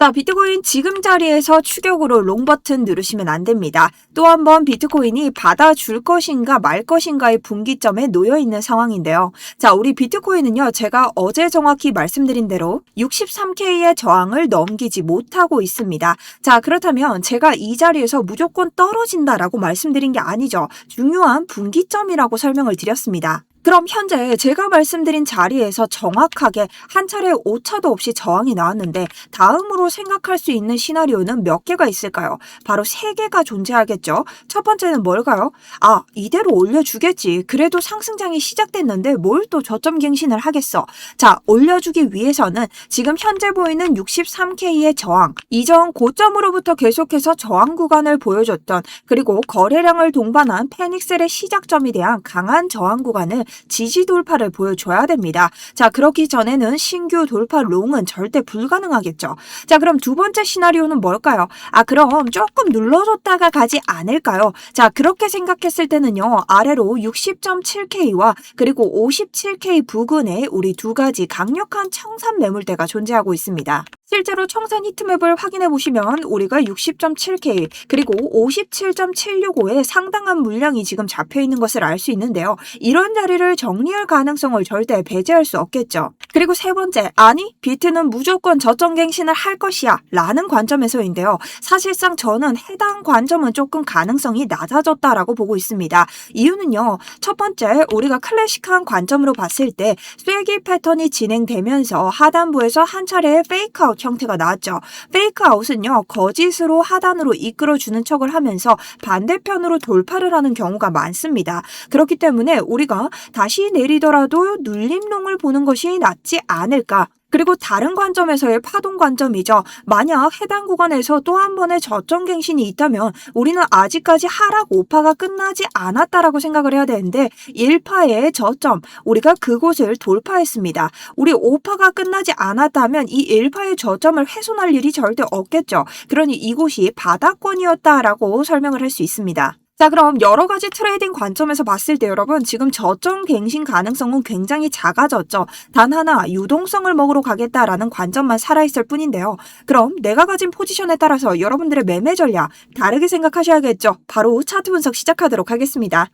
자, 비트코인 지금 자리에서 추격으로 롱 버튼 누르시면 안 됩니다. 또 한 번 비트코인이 받아줄 것인가 말 것인가의 분기점에 놓여 있는 상황인데요. 자, 우리 비트코인은요, 제가 어제 정확히 말씀드린 대로 63K의 저항을 넘기지 못하고 있습니다. 자, 그렇다면 제가 이 자리에서 무조건 떨어진다라고 말씀드린 게 아니죠. 중요한 분기점이라고 설명을 드렸습니다. 그럼 현재 제가 말씀드린 자리에서 정확하게 한 차례 오차도 없이 저항이 나왔는데 다음으로 생각할 수 있는 시나리오는 몇 개가 있을까요? 바로 3개가 존재하겠죠. 첫 번째는 뭘까요? 아, 이대로 올려주겠지. 그래도 상승장이 시작됐는데 뭘 또 저점 갱신을 하겠어. 자, 올려주기 위해서는 지금 현재 보이는 63K의 저항, 이전 고점으로부터 계속해서 저항 구간을 보여줬던, 그리고 거래량을 동반한 패닉셀의 시작점에 대한 강한 저항 구간을 지지 돌파를 보여줘야 됩니다. 자, 그렇기 전에는 신규 돌파 롱은 절대 불가능하겠죠. 자, 그럼 두 번째 시나리오는 뭘까요? 아, 그럼 조금 눌러줬다가 가지 않을까요? 자, 그렇게 생각했을 때는요, 아래로 60.7K와 그리고 57K 부근에 우리 두 가지 강력한 청산 매물대가 존재하고 있습니다. 실제로 청산 히트맵을 확인해 보시면 우리가 60.7K 그리고 57.765에 상당한 물량이 지금 잡혀 있는 것을 알 수 있는데요. 이런 자리를 정리할 가능성을 절대 배제할 수 없겠죠. 그리고 세 번째, 아니 비트는 무조건 저점 갱신을 할 것이야 라는 관점에서인데요. 사실상 저는 해당 관점은 조금 가능성이 낮아졌다라고 보고 있습니다. 이유는요, 첫 번째, 우리가 클래식한 관점으로 봤을 때 쐐기 패턴이 진행되면서 하단부에서 한 차례의 페이크아웃 형태가 나왔죠. 페이크아웃은요, 거짓으로 하단으로 이끌어주는 척을 하면서 반대편으로 돌파를 하는 경우가 많습니다. 그렇기 때문에 우리가 다시 내리더라도 눌림롱을 보는 것이 낫지 않을까. 그리고 다른 관점에서의 파동 관점이죠. 만약 해당 구간에서 또 한 번의 저점 갱신이 있다면 우리는 아직까지 하락 5파가 끝나지 않았다라고 생각을 해야 되는데 1파의 저점, 우리가 그곳을 돌파했습니다. 우리 5파가 끝나지 않았다면 이 1파의 저점을 훼손할 일이 절대 없겠죠. 그러니 이곳이 바닥권이었다라고 설명을 할 수 있습니다. 자, 그럼 여러 가지 트레이딩 관점에서 봤을 때 여러분, 지금 저점 갱신 가능성은 굉장히 작아졌죠. 단 하나, 유동성을 먹으러 가겠다라는 관점만 살아있을 뿐인데요. 그럼 내가 가진 포지션에 따라서 여러분들의 매매 전략 다르게 생각하셔야겠죠. 바로 차트 분석 시작하도록 하겠습니다.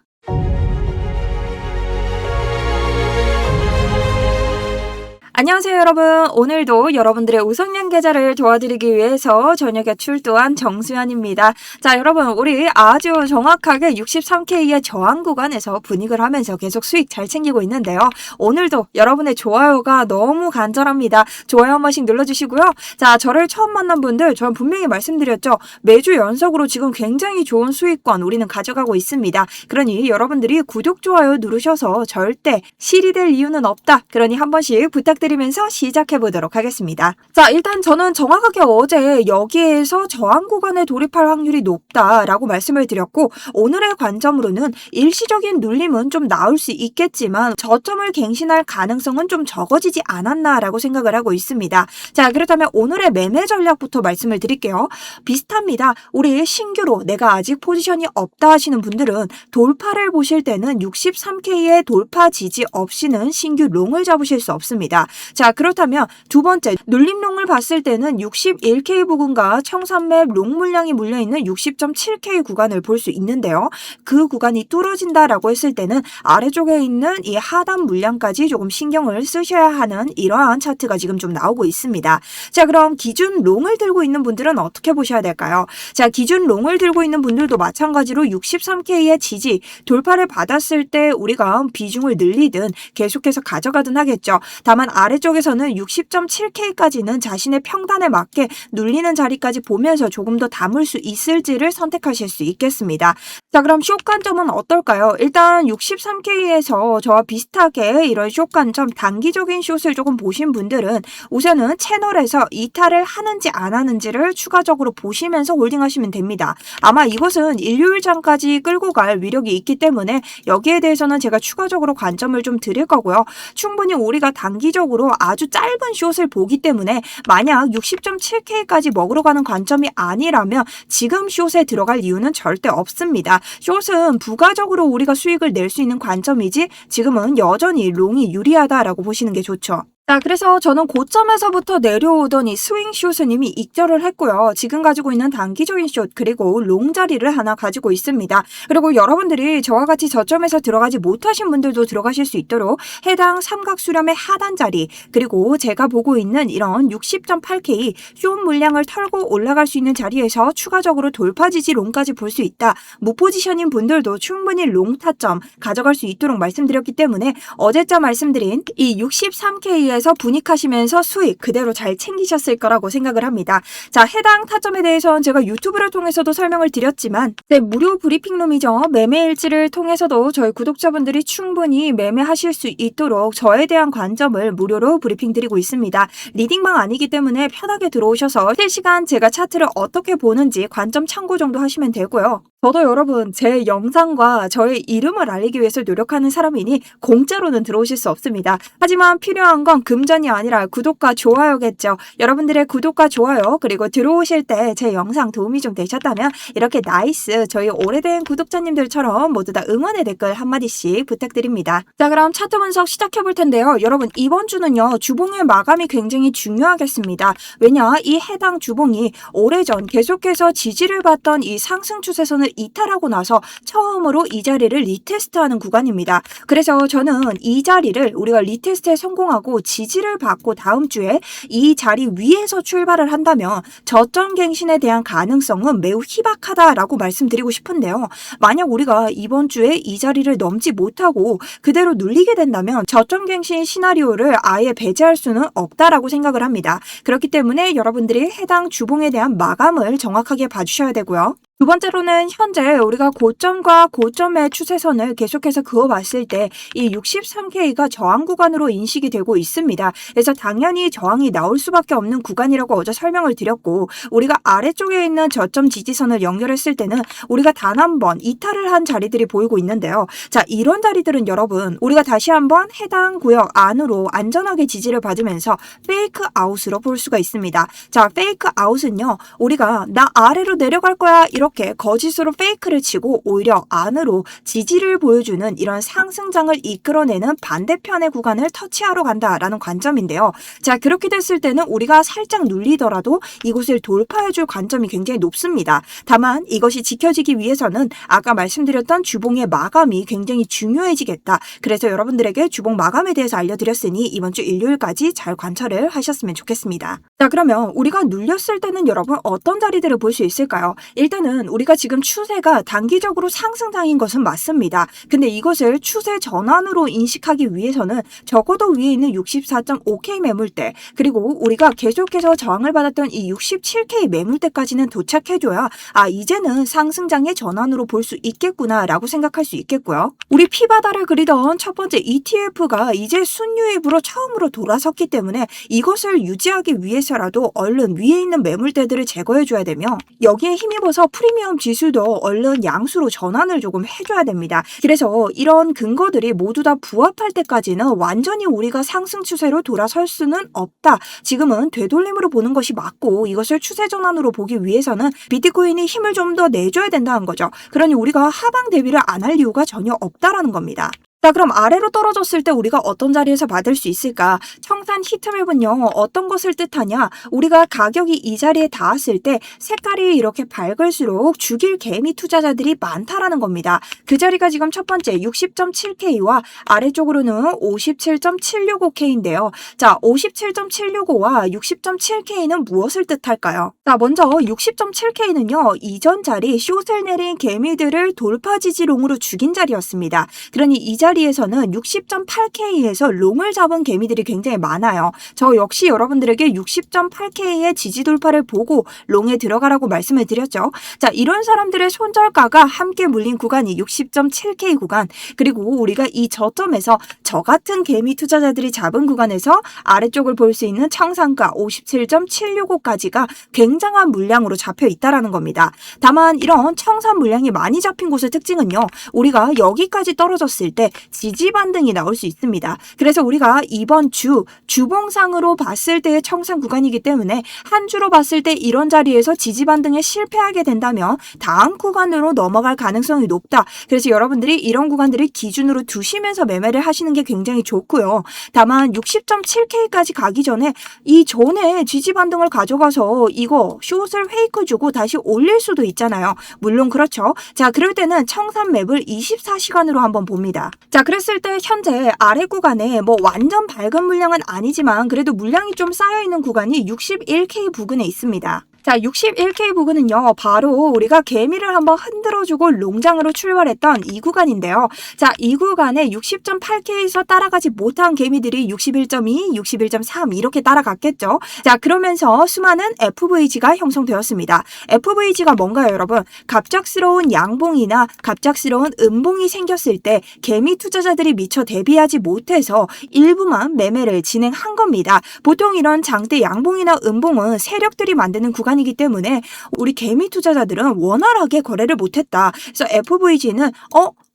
안녕하세요 여러분. 오늘도 여러분들의 우선량 계좌를 도와드리기 위해서 저녁에 출두한 정수연입니다. 자, 여러분, 우리 아주 정확하게 63K의 저항 구간에서 분익을 하면서 계속 수익 잘 챙기고 있는데요. 오늘도 여러분의 좋아요가 너무 간절합니다. 좋아요 한 번씩 눌러주시고요. 자, 저를 처음 만난 분들, 저는 분명히 말씀드렸죠. 매주 연속으로 지금 굉장히 좋은 수익권 우리는 가져가고 있습니다. 그러니 여러분들이 구독, 좋아요 누르셔서 절대 실이 될 이유는 없다. 그러니 한 번씩 부탁드리면서 시작해 보도록 하겠습니다. 자, 일단 저는 정확하게 어제 여기에서 저항 구간에 돌입할 확률이 높다라고 말씀을 드렸고, 오늘의 관점으로는 일시적인 눌림은 좀 나올 수 있겠지만 저점을 갱신할 가능성은 좀 적어지지 않았나라고 생각을 하고 있습니다. 자, 그렇다면 오늘의 매매 전략부터 말씀을 드릴게요. 비슷합니다. 우리 신규로 내가 아직 포지션이 없다 하시는 분들은 돌파를 보실 때는 63K의 돌파 지지 없이는 신규 롱을 잡으실 수 없습니다. 자, 그렇다면 두 번째, 눌림롱을 봤을 때는 61K 부근과 청산맵 롱 물량이 물려있는 60.7K 구간을 볼 수 있는데요. 그 구간이 뚫어진다라고 했을 때는 아래쪽에 있는 이 하단 물량까지 조금 신경을 쓰셔야 하는 이러한 차트가 지금 좀 나오고 있습니다. 자, 그럼 기준 롱을 들고 있는 분들은 어떻게 보셔야 될까요? 자, 기준 롱을 들고 있는 분들도 마찬가지로 63K의 지지, 돌파를 받았을 때 우리가 비중을 늘리든 계속해서 가져가든 하겠죠. 다만 아래쪽에서는 60.7K까지는 자신의 평단에 맞게 눌리는 자리까지 보면서 조금 더 담을 수 있을지를 선택하실 수 있겠습니다. 자, 그럼 숏 관점은 어떨까요? 일단 63K에서 저와 비슷하게 이런 숏 관점, 단기적인 숏을 조금 보신 분들은 우선은 채널에서 이탈을 하는지 안 하는지를 추가적으로 보시면서 홀딩하시면 됩니다. 아마 이것은 일요일장까지 끌고 갈 위력이 있기 때문에 여기에 대해서는 제가 추가적으로 관점을 좀 드릴 거고요. 충분히 우리가 단기적으로 아주 짧은 숏을 보기 때문에 만약 60.7K까지 먹으러 가는 관점이 아니라면 지금 숏에 들어갈 이유는 절대 없습니다. 숏은 부가적으로 우리가 수익을 낼 수 있는 관점이지 지금은 여전히 롱이 유리하다라고 보시는 게 좋죠. 자, 그래서 저는 고점에서부터 내려오던 이 스윙 숏은 이미 익절을 했고요. 지금 가지고 있는 단기적인 숏 그리고 롱 자리를 하나 가지고 있습니다. 그리고 여러분들이 저와 같이 저점에서 들어가지 못하신 분들도 들어가실 수 있도록 해당 삼각 수렴의 하단 자리 그리고 제가 보고 있는 이런 60.8K 숏 물량을 털고 올라갈 수 있는 자리에서 추가적으로 돌파 지지 롱까지 볼 수 있다. 무포지션인 분들도 충분히 롱 타점 가져갈 수 있도록 말씀드렸기 때문에 어제자 말씀드린 이 63K에 에서 분익하시면서 수익 그대로 잘 챙기셨을 거라고 생각을 합니다. 자, 해당 타점에 대해서는 제가 유튜브를 통해서도 설명을 드렸지만 제 무료 브리핑룸이죠. 매매일지를 통해서도 저희 구독자분들이 충분히 매매하실 수 있도록 저에 대한 관점을 무료로 브리핑 드리고 있습니다. 리딩방 아니기 때문에 편하게 들어오셔서 실시간 제가 차트를 어떻게 보는지 관점 참고 정도 하시면 되고요. 저도 여러분 제 영상과 저의 이름을 알리기 위해서 노력하는 사람이니 공짜로는 들어오실 수 없습니다. 하지만 필요한 건 금전이 아니라 구독과 좋아요겠죠. 여러분들의 구독과 좋아요 그리고 들어오실 때 제 영상 도움이 좀 되셨다면 이렇게 나이스 저희 오래된 구독자님들처럼 모두 다 응원의 댓글 한마디씩 부탁드립니다. 자, 그럼 차트 분석 시작해 볼 텐데요. 여러분 이번 주는요 주봉의 마감이 굉장히 중요하겠습니다. 왜냐 이 해당 주봉이 오래전 계속해서 지지를 받던 이 상승 추세선을 이탈하고 나서 처음으로 이 자리를 리테스트하는 구간입니다. 그래서 저는 이 자리를 우리가 리테스트에 성공하고 지지를 받고 다음 주에 이 자리 위에서 출발을 한다면 저점 갱신에 대한 가능성은 매우 희박하다라고 말씀드리고 싶은데요. 만약 우리가 이번 주에 이 자리를 넘지 못하고 그대로 눌리게 된다면 저점 갱신 시나리오를 아예 배제할 수는 없다라고 생각을 합니다. 그렇기 때문에 여러분들이 해당 주봉에 대한 마감을 정확하게 봐주셔야 되고요. 두 번째로는 현재 우리가 고점과 고점의 추세선을 계속해서 그어봤을 때 이 63K가 저항 구간으로 인식이 되고 있습니다. 그래서 당연히 저항이 나올 수밖에 없는 구간이라고 어제 설명을 드렸고 우리가 아래쪽에 있는 저점 지지선을 연결했을 때는 우리가 단 한 번 이탈을 한 자리들이 보이고 있는데요. 자, 이런 자리들은 여러분 우리가 다시 한번 해당 구역 안으로 안전하게 지지를 받으면서 페이크 아웃으로 볼 수가 있습니다. 자, 페이크 아웃은요 우리가 나 아래로 내려갈 거야 이렇게 거짓으로 페이크를 치고 오히려 안으로 지지를 보여주는 이런 상승장을 이끌어내는 반대편의 구간을 터치하러 간다라는 관점인데요. 자, 그렇게 됐을 때는 우리가 살짝 눌리더라도 이곳을 돌파해줄 관점이 굉장히 높습니다. 다만 이것이 지켜지기 위해서는 아까 말씀드렸던 주봉의 마감이 굉장히 중요해지겠다. 그래서 여러분들에게 주봉 마감에 대해서 알려드렸으니 이번 주 일요일까지 잘 관찰을 하셨으면 좋겠습니다. 자, 그러면 우리가 눌렸을 때는 여러분 어떤 자리들을 볼 수 있을까요? 일단은 우리가 지금 추세가 단기적으로 상승장인 것은 맞습니다. 근데 이것을 추세 전환으로 인식하기 위해서는 적어도 위에 있는 64.5K 매물대 그리고 우리가 계속해서 저항을 받았던 이 67K 매물대까지는 도착해줘야 아 이제는 상승장의 전환으로 볼 수 있겠구나 라고 생각할 수 있겠고요. 우리 피바다를 그리던 첫 번째 ETF가 이제 순유입으로 처음으로 돌아섰기 때문에 이것을 유지하기 위해서라도 얼른 위에 있는 매물대들을 제거해줘야 되며 여기에 힘입어서 프리미엄 지수도 얼른 양수로 전환을 조금 해줘야 됩니다. 그래서 이런 근거들이 모두 다 부합할 때까지는 완전히 우리가 상승 추세로 돌아설 수는 없다. 지금은 되돌림으로 보는 것이 맞고 이것을 추세 전환으로 보기 위해서는 비트코인이 힘을 좀 더 내줘야 된다는 거죠. 그러니 우리가 하방 대비를 안 할 이유가 전혀 없다라는 겁니다. 자, 그럼 아래로 떨어졌을 때 우리가 어떤 자리에서 받을 수 있을까? 청산 히트맵은요. 어떤 것을 뜻하냐? 우리가 가격이 이 자리에 닿았을 때 색깔이 이렇게 밝을수록 죽일 개미 투자자들이 많다라는 겁니다. 그 자리가 지금 첫 번째 60.7K와 아래쪽으로는 57.765K인데요. 자, 57.765와 60.7K는 무엇을 뜻할까요? 자, 먼저 60.7K는요. 이전 자리 숏을 내린 개미들을 돌파 지지롱으로 죽인 자리였습니다. 그러니 이 자리에서는 60.8K에서 롱을 잡은 개미들이 굉장히 많아요. 저 역시 여러분들에게 60.8K의 지지 돌파를 보고 롱에 들어가라고 말씀을 드렸죠. 자, 이런 사람들의 손절가가 함께 물린 구간이 60.7K 구간 그리고 우리가 이 저점에서 저 같은 개미 투자자들이 잡은 구간에서 아래쪽을 볼 수 있는 청산가 57.765까지가 굉장한 물량으로 잡혀 있다라는 겁니다. 다만 이런 청산 물량이 많이 잡힌 곳의 특징은요. 우리가 여기까지 떨어졌을 때 지지 반등이 나올 수 있습니다. 그래서 우리가 이번 주 주봉상으로 봤을 때의 청산 구간이기 때문에 한 주로 봤을 때 이런 자리에서 지지 반등에 실패하게 된다면 다음 구간으로 넘어갈 가능성이 높다. 그래서 여러분들이 이런 구간들을 기준으로 두시면서 매매를 하시는 게 굉장히 좋고요. 다만 60.7K까지 가기 전에 이 전에 지지 반등을 가져가서 이거 숏을 페이크 주고 다시 올릴 수도 있잖아요. 물론 그렇죠. 자, 그럴 때는 청산 맵을 24시간으로 한번 봅니다. 자, 그랬을 때 현재 아래 구간에 뭐 완전 밝은 물량은 아니지만 그래도 물량이 좀 쌓여있는 구간이 61K 부근에 있습니다. 자, 61K 부근은요, 바로 우리가 개미를 한번 흔들어주고 롱장으로 출발했던 이 구간인데요. 자, 이 구간에 60.8K에서 따라가지 못한 개미들이 61.2, 61.3 이렇게 따라갔겠죠. 자, 그러면서 수많은 FVG가 형성되었습니다. FVG가 뭔가요, 여러분? 갑작스러운 양봉이나 갑작스러운 음봉이 생겼을 때 개미 투자자들이 미처 대비하지 못해서 일부만 매매를 진행한 겁니다. 보통 이런 장대 양봉이나 음봉은 세력들이 만드는 구간 이기 때문에 우리 개미 투자자들은 원활하게 거래를 못했다. 그래서 FVG는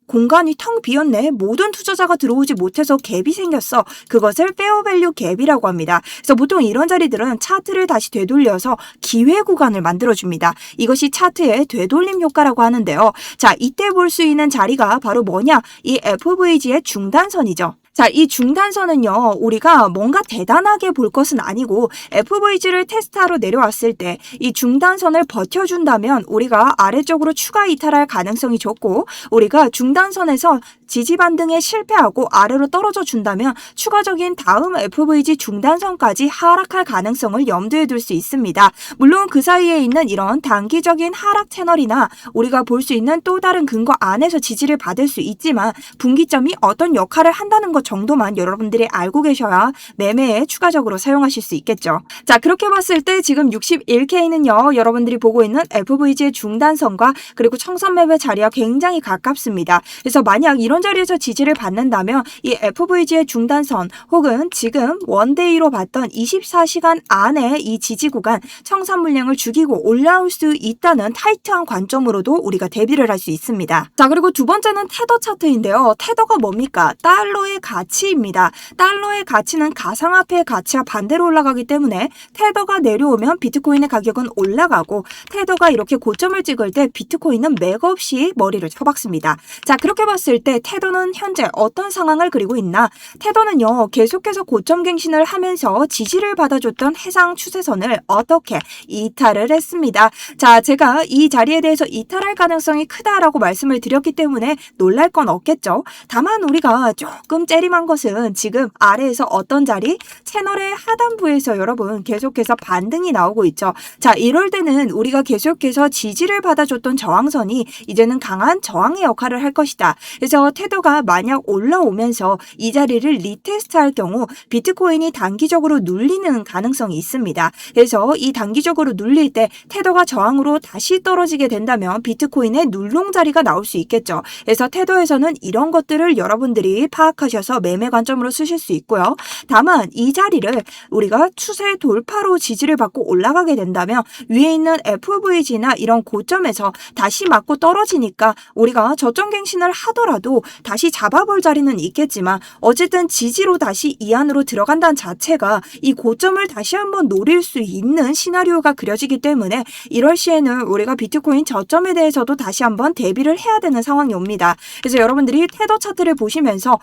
공간이 텅 비었네. 모든 투자자가 들어오지 못해서 갭이 생겼어. 그것을 페어밸류 갭이라고 합니다. 그래서 보통 이런 자리들은 차트를 다시 되돌려서 기회 구간을 만들어줍니다. 이것이 차트의 되돌림 효과라고 하는데요. 자, 이때 볼 수 있는 자리가 바로 뭐냐? 이 FVG의 중단선이죠. 자, 이 중단선은요, 우리가 뭔가 대단하게 볼 것은 아니고 FVG를 테스트하러 내려왔을 때 이 중단선을 버텨준다면 우리가 아래쪽으로 추가 이탈할 가능성이 좋고, 우리가 중단선에서 지지 반등에 실패하고 아래로 떨어져 준다면 추가적인 다음 FVG 중단선까지 하락할 가능성을 염두에 둘 수 있습니다. 물론 그 사이에 있는 이런 단기적인 하락 채널이나 우리가 볼 수 있는 또 다른 근거 안에서 지지를 받을 수 있지만 분기점이 어떤 역할을 한다는 것 정도만 여러분들이 알고 계셔야 매매에 추가적으로 사용하실 수 있겠죠. 자, 그렇게 봤을 때 지금 61K는요, 여러분들이 보고 있는 FVG의 중단선과 그리고 청선맵의 자리와 굉장히 가깝습니다. 그래서 만약 이런 자리에서 지지를 받는다면 이 FVG의 중단선 혹은 지금 원데이로 봤던 24시간 안에 이 지지 구간 청산 물량을 죽이고 올라올 수 있다는 타이트한 관점으로도 우리가 대비를 할 수 있습니다. 자, 그리고 두 번째는 테더 차트인데요. 테더가 뭡니까? 달러의 가치입니다. 달러의 가치는 가상화폐의 가치와 반대로 올라가기 때문에 테더가 내려오면 비트코인의 가격은 올라가고, 테더가 이렇게 고점을 찍을 때 비트코인은 맥없이 머리를 쳐박습니다. 자, 그렇게 봤을 때 테더는 현재 어떤 상황을 그리고 있나? 테더는요, 계속해서 고점 갱신을 하면서 지지를 받아줬던 해상 추세선을 어떻게 이탈을 했습니다. 자, 제가 이 자리에 대해서 이탈할 가능성이 크다라고 말씀을 드렸기 때문에 놀랄 건 없겠죠. 다만 우리가 조금 째림한 것은 지금 아래에서 어떤 자리? 채널의 하단부에서 여러분 계속해서 반등이 나오고 있죠. 자, 이럴 때는 우리가 계속해서 지지를 받아줬던 저항선이 이제는 강한 저항의 역할을 할 것이다. 그래서 테더가 만약 올라오면서 이 자리를 리테스트할 경우 비트코인이 단기적으로 눌리는 가능성이 있습니다. 그래서 이 단기적으로 눌릴 때 테더가 저항으로 다시 떨어지게 된다면 비트코인의 눌롱 자리가 나올 수 있겠죠. 그래서 테더에서는 이런 것들을 여러분들이 파악하셔서 매매 관점으로 쓰실 수 있고요. 다만 이 자리를 우리가 추세 돌파로 지지를 받고 올라가게 된다면 위에 있는 FVG나 이런 고점에서 다시 맞고 떨어지니까 우리가 저점 갱신을 하더라도 다시 잡아볼 자리는 있겠지만 어쨌든 지지로 다시 이 안으로 들어간다는 자체가 이 고점을 다시 한번 노릴 수 있는 시나리오가 그려지기 때문에 이럴 시에는 우리가 비트코인 저점에 대해서도 다시 한번 대비를 해야 되는 상황이 옵니다. 그래서 여러분들이 테더 차트를 보시면서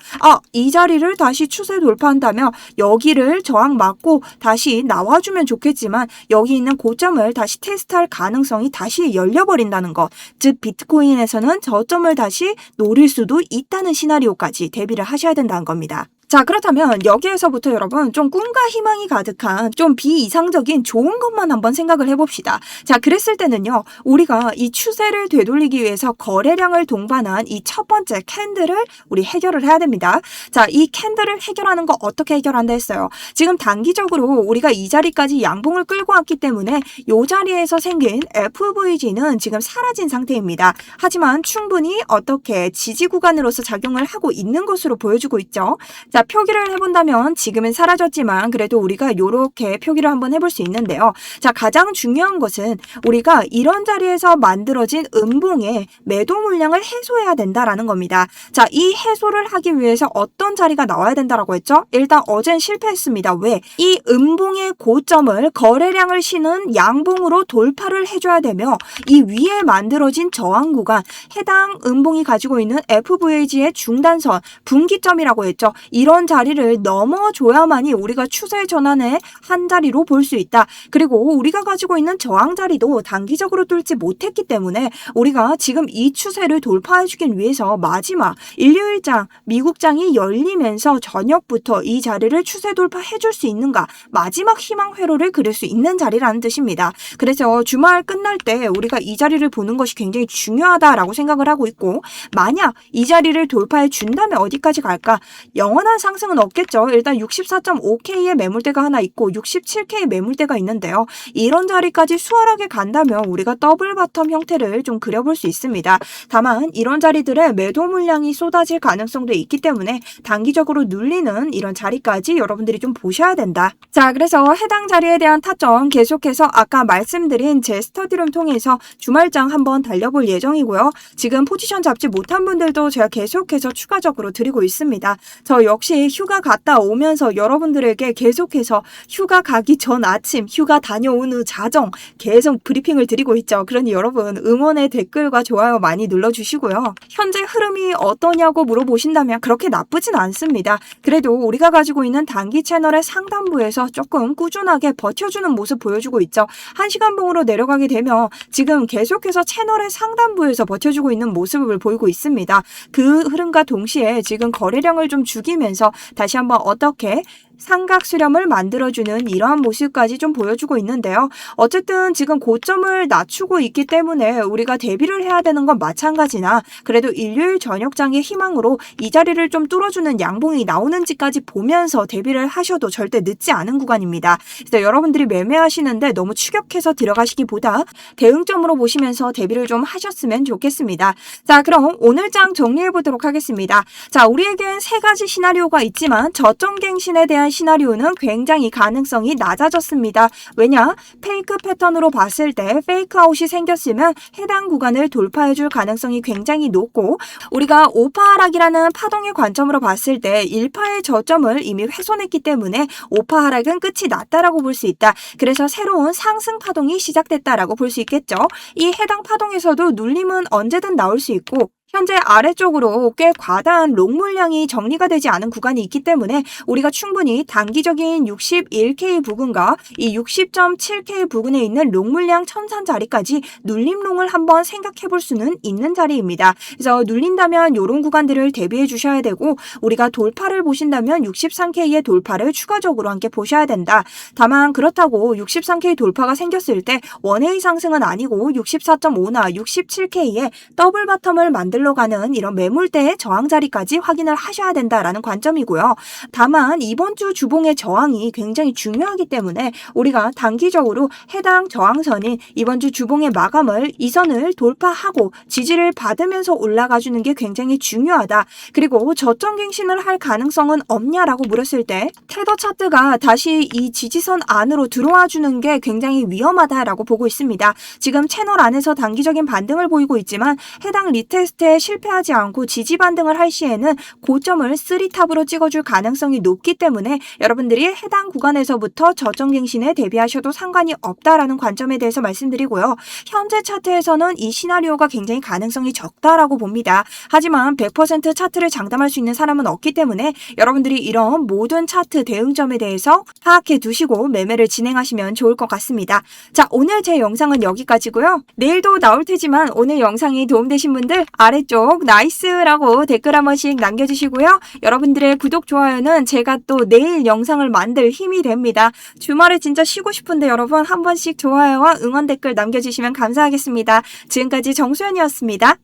이 자리를 다시 추세 돌파한다면 여기를 저항 맞고 다시 나와주면 좋겠지만 여기 있는 고점을 다시 테스트할 가능성이 다시 열려버린다는 것, 즉 비트코인에서는 저점을 다시 노릴 수도 있다는 시나리오까지 대비를 하셔야 된다는 겁니다. 자, 그렇다면 여기에서부터 여러분 좀 꿈과 희망이 가득한 좀 비이상적인 좋은 것만 한번 생각을 해봅시다. 자, 그랬을 때는요, 우리가 이 추세를 되돌리기 위해서 거래량을 동반한 이 첫 번째 캔들을 우리 해결을 해야 됩니다. 자, 이 캔들을 해결하는 거 어떻게 해결한다 했어요? 지금 단기적으로 우리가 이 자리까지 양봉을 끌고 왔기 때문에 이 자리에서 생긴 FVG는 지금 사라진 상태입니다. 하지만 충분히 어떻게 지지 구간으로서 작용을 하고 있는 것으로 보여주고 있죠. 자, 표기를 해본다면 지금은 사라졌지만 그래도 우리가 이렇게 표기를 한번 해볼 수 있는데요. 자, 가장 중요한 것은 우리가 이런 자리에서 만들어진 음봉의 매도 물량을 해소해야 된다라는 겁니다. 자, 이 해소를 하기 위해서 어떤 자리가 나와야 된다라고 했죠? 일단 어젠 실패했습니다. 왜? 이 음봉의 고점을 거래량을 쉬는 양봉으로 돌파를 해줘야 되며 이 위에 만들어진 저항 구간, 해당 음봉이 가지고 있는 FVG의 중단선, 분기점이라고 했죠. 이런 자리를 넘어줘야만이 우리가 추세 전환의 한 자리로 볼 수 있다. 그리고 우리가 가지고 있는 저항 자리도 단기적으로 뚫지 못했기 때문에 우리가 지금 이 추세를 돌파해주기 위해서 마지막 일요일장, 미국장이 열리면서 저녁부터 이 자리를 추세 돌파해줄 수 있는가, 마지막 희망 회로를 그릴 수 있는 자리라는 뜻입니다. 그래서 주말 끝날 때 우리가 이 자리를 보는 것이 굉장히 중요하다라고 생각을 하고 있고, 만약 이 자리를 돌파해 준다면 어디까지 갈까? 영원한 상승은 없겠죠. 일단 64.5K의 매물대가 하나 있고 67K 매물대가 있는데요. 이런 자리까지 수월하게 간다면 우리가 더블 바텀 형태를 좀 그려볼 수 있습니다. 다만 이런 자리들의 매도 물량이 쏟아질 가능성도 있기 때문에 단기적으로 눌리는 이런 자리까지 여러분들이 좀 보셔야 된다. 자, 그래서 해당 자리에 대한 타점 계속해서 아까 말씀드린 제 스터디룸 통해서 주말장 한번 달려볼 예정이고요. 지금 포지션 잡지 못한 분들도 제가 계속해서 추가적으로 드리고 있습니다. 저 역시 휴가 갔다 오면서 여러분들에게 계속해서 휴가 가기 전 아침, 휴가 다녀온 후 자정 계속 브리핑을 드리고 있죠. 그러니 여러분 응원의 댓글과 좋아요 많이 눌러주시고요. 현재 흐름이 어떠냐고 물어보신다면 그렇게 나쁘진 않습니다. 그래도 우리가 가지고 있는 단기 채널의 상단부에서 조금 꾸준하게 버텨주는 모습 보여주고 있죠. 1시간봉으로 내려가게 되면 지금 계속해서 채널의 상단부에서 버텨주고 있는 모습을 보이고 있습니다. 그 흐름과 동시에 지금 거래량을 좀 죽이면서 다시 한번 어떻게 삼각 수렴을 만들어주는 이러한 모습까지 좀 보여주고 있는데요. 어쨌든 지금 고점을 낮추고 있기 때문에 우리가 대비를 해야 되는 건 마찬가지나 그래도 일요일 저녁장의 희망으로 이 자리를 좀 뚫어주는 양봉이 나오는지까지 보면서 대비를 하셔도 절대 늦지 않은 구간입니다. 그래서 여러분들이 매매하시는데 너무 추격해서 들어가시기보다 대응점으로 보시면서 대비를 좀 하셨으면 좋겠습니다. 자, 그럼 오늘 장 정리해 보도록 하겠습니다. 자, 우리에겐 세 가지 시나리오가 있지만 저점갱신에 대한 시나리오는 굉장히 가능성이 낮아졌습니다. 왜냐? 페이크 패턴으로 봤을 때 페이크 아웃이 생겼으면 해당 구간을 돌파해줄 가능성이 굉장히 높고, 우리가 5파 하락이라는 파동의 관점으로 봤을 때 1파의 저점을 이미 훼손했기 때문에 5파 하락은 끝이 났다라고 볼 수 있다. 그래서 새로운 상승 파동이 시작됐다라고 볼 수 있겠죠. 이 해당 파동에서도 눌림은 언제든 나올 수 있고, 현재 아래쪽으로 꽤 과다한 롱 물량이 정리가 되지 않은 구간이 있기 때문에 우리가 충분히 단기적인 61K 부근과 이 60.7K 부근에 있는 롱 물량 천산 자리까지 눌림롱을 한번 생각해 볼 수는 있는 자리입니다. 그래서 눌린다면 이런 구간들을 대비해 주셔야 되고, 우리가 돌파를 보신다면 63K의 돌파를 추가적으로 함께 보셔야 된다. 다만 그렇다고 63K 돌파가 생겼을 때 원웨이 상승은 아니고 64.5나 67K의 더블 바텀을 만들러 가는 이런 매물대의 저항 자리까지 확인을 하셔야 된다라는 관점이고요. 다만 이번 주 주봉의 저항이 굉장히 중요하기 때문에 우리가 단기적으로 해당 저항선인 이번 주 주봉의 마감을 이 선을 돌파하고 지지를 받으면서 올라가주는 게 굉장히 중요하다. 그리고 저점 갱신을 할 가능성은 없냐라고 물었을 때 테더 차트가 다시 이 지지선 안으로 들어와 주는 게 굉장히 위험하다라고 보고 있습니다. 지금 채널 안에서 단기적인 반등을 보이고 있지만 해당 리테스트에 실패하지 않고 지지 반등을 할 시에는 고점을 3탑으로 찍어줄 가능성이 높기 때문에 여러분들이 해당 구간에서부터 저점 갱신에 대비하셔도 상관이 없다라는 관점에 대해서 말씀드리고요. 현재 차트에서는 이 시나리오가 굉장히 가능성이 적다라고 봅니다. 하지만 100% 차트를 장담할 수 있는 사람은 없기 때문에 여러분들이 이런 모든 차트 대응점에 대해서 파악해 두시고 매매를 진행하시면 좋을 것 같습니다. 자, 오늘 제 영상은 여기까지고요. 내일도 나올 테지만 오늘 영상이 도움되신 분들 아래쪽 나이스라고 댓글 한 번씩 남겨주시고요. 여러분들의 구독, 좋아요는 제가 또 내일 영상을 만들 힘이 됩니다. 주말에 진짜 쉬고 싶은데 여러분 한 번씩 좋아요와 응원 댓글 남겨주시면 감사하겠습니다. 지금까지 정수연이었습니다.